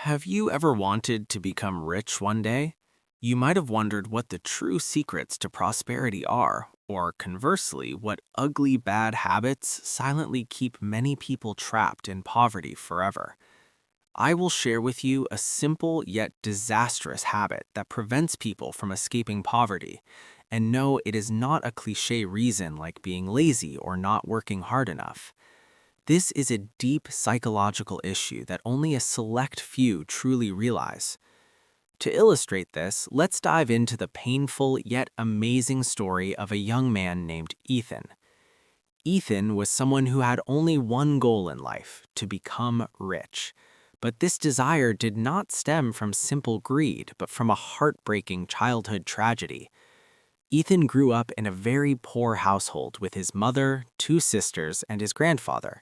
Have you ever wanted to become rich one day? You might have wondered what the true secrets to prosperity are, or conversely, what ugly bad habits silently keep many people trapped in poverty forever. I will share with you a simple yet disastrous habit that prevents people from escaping poverty. And no, it is not a cliche reason like being lazy or not working hard enough. This is a deep psychological issue that only a select few truly realize. To illustrate this, let's dive into the painful yet amazing story of a young man named Ethan. Ethan was someone who had only one goal in life, to become rich. But this desire did not stem from simple greed, but from a heartbreaking childhood tragedy. Ethan grew up in a very poor household with his mother, two sisters, and his grandfather.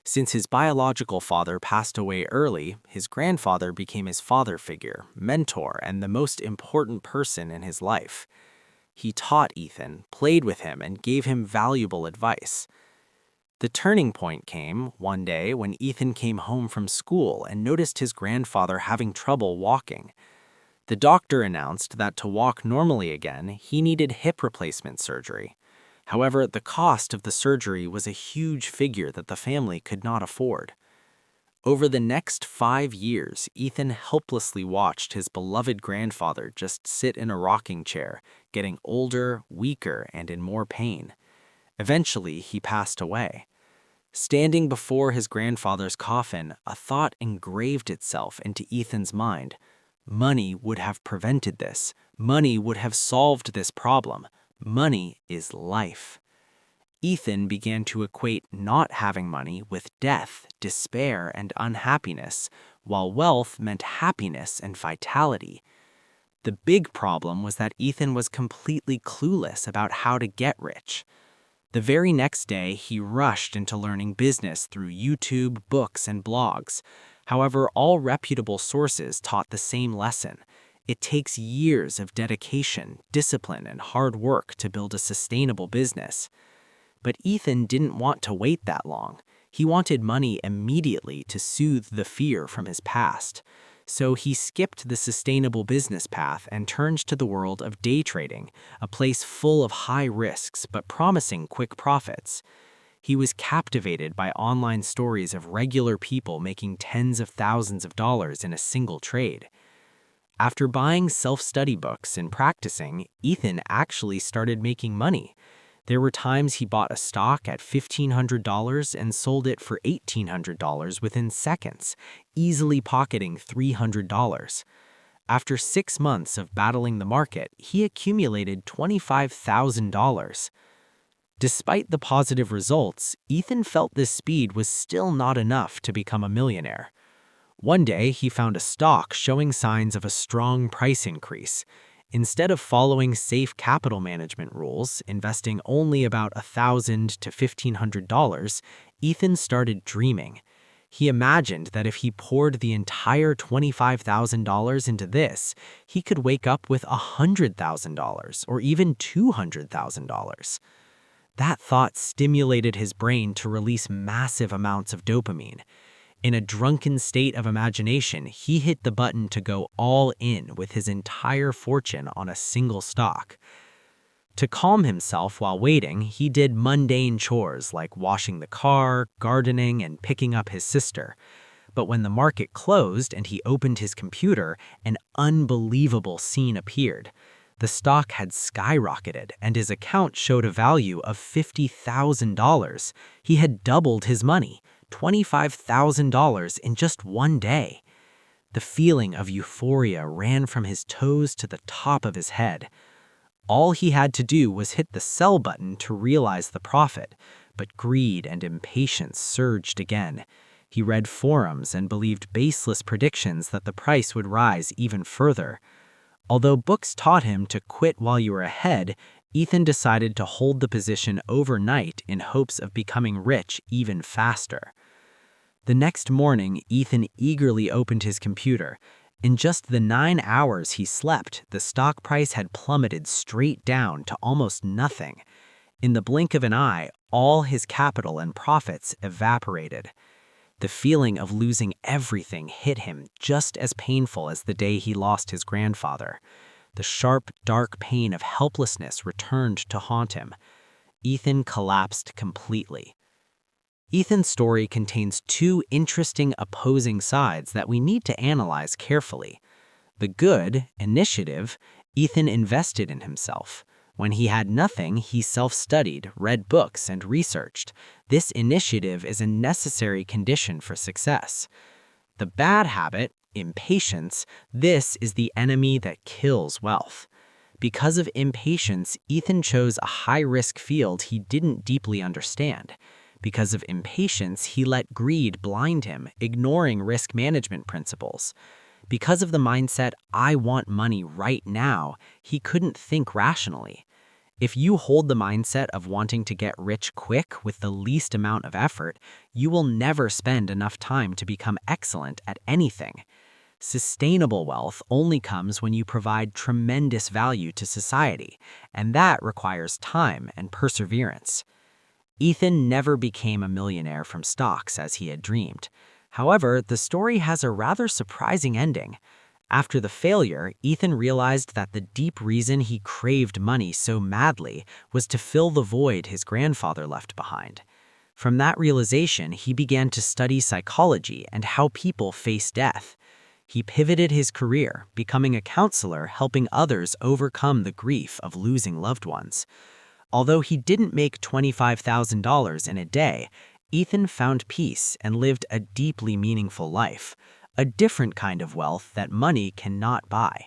Since his biological father passed away early, his grandfather became his father figure, mentor, and the most important person in his life. He taught Ethan, played with him, and gave him valuable advice. The turning point came one day when Ethan came home from school and noticed his grandfather having trouble walking. The doctor announced that to walk normally again, he needed hip replacement surgery. However, the cost of the surgery was a huge figure that the family could not afford. Over the next 5 years, Ethan helplessly watched his beloved grandfather just sit in a rocking chair, getting older, weaker, and in more pain. Eventually, he passed away. Standing before his grandfather's coffin, a thought engraved itself into Ethan's mind. Money would have prevented this. Money would have solved this problem. Money is life. Ethan began to equate not having money with death, despair, and unhappiness, while wealth meant happiness and vitality. The big problem was that Ethan was completely clueless about how to get rich. The very next day, he rushed into learning business through YouTube, books, and blogs. However, all reputable sources taught the same lesson. It takes years of dedication, discipline, and hard work to build a sustainable business. But Ethan didn't want to wait that long. He wanted money immediately to soothe the fear from his past. So he skipped the sustainable business path and turned to the world of day trading, a place full of high risks but promising quick profits. He was captivated by online stories of regular people making tens of thousands of dollars in a single trade. After buying self-study books and practicing, Ethan actually started making money. There were times he bought a stock at $1,500 and sold it for $1,800 within seconds, easily pocketing $300. After 6 months of battling the market, he accumulated $25,000. Despite the positive results, Ethan felt this speed was still not enough to become a millionaire. One day, he found a stock showing signs of a strong price increase. Instead of following safe capital management rules, investing only about $1,000 to $1,500, Ethan started dreaming. He imagined that if he poured the entire $25,000 into this, he could wake up with $100,000 or even $200,000. That thought stimulated his brain to release massive amounts of dopamine. In a drunken state of imagination, he hit the button to go all in with his entire fortune on a single stock. To calm himself while waiting, he did mundane chores like washing the car, gardening, and picking up his sister. But when the market closed and he opened his computer, an unbelievable scene appeared. The stock had skyrocketed, and his account showed a value of $50,000. He had doubled his money, $25,000 in just one day. The feeling of euphoria ran from his toes to the top of his head. All he had to do was hit the sell button to realize the profit, but greed and impatience surged again. He read forums and believed baseless predictions that the price would rise even further. Although books taught him to quit while you were ahead, Ethan decided to hold the position overnight in hopes of becoming rich even faster. The next morning, Ethan eagerly opened his computer. In just the 9 hours he slept, the stock price had plummeted straight down to almost nothing. In the blink of an eye, all his capital and profits evaporated. The feeling of losing everything hit him just as painful as the day he lost his grandfather. The sharp, dark pain of helplessness returned to haunt him. Ethan collapsed completely. Ethan's story contains two interesting opposing sides that we need to analyze carefully. The good, initiative, Ethan invested in himself. When he had nothing, he self-studied, read books, and researched. This initiative is a necessary condition for success. The bad habit, impatience, this is the enemy that kills wealth. Because of impatience, Ethan chose a high-risk field he didn't deeply understand. Because of impatience, he let greed blind him, ignoring risk management principles. Because of the mindset, I want money right now, he couldn't think rationally. If you hold the mindset of wanting to get rich quick with the least amount of effort, you will never spend enough time to become excellent at anything. Sustainable wealth only comes when you provide tremendous value to society, and that requires time and perseverance. Ethan never became a millionaire from stocks as he had dreamed. However, the story has a rather surprising ending. After the failure, Ethan realized that the deep reason he craved money so madly was to fill the void his grandfather left behind. From that realization, he began to study psychology and how people face death. He pivoted his career, becoming a counselor helping others overcome the grief of losing loved ones. Although he didn't make $25,000 in a day, Ethan found peace and lived a deeply meaningful life, a different kind of wealth that money cannot buy.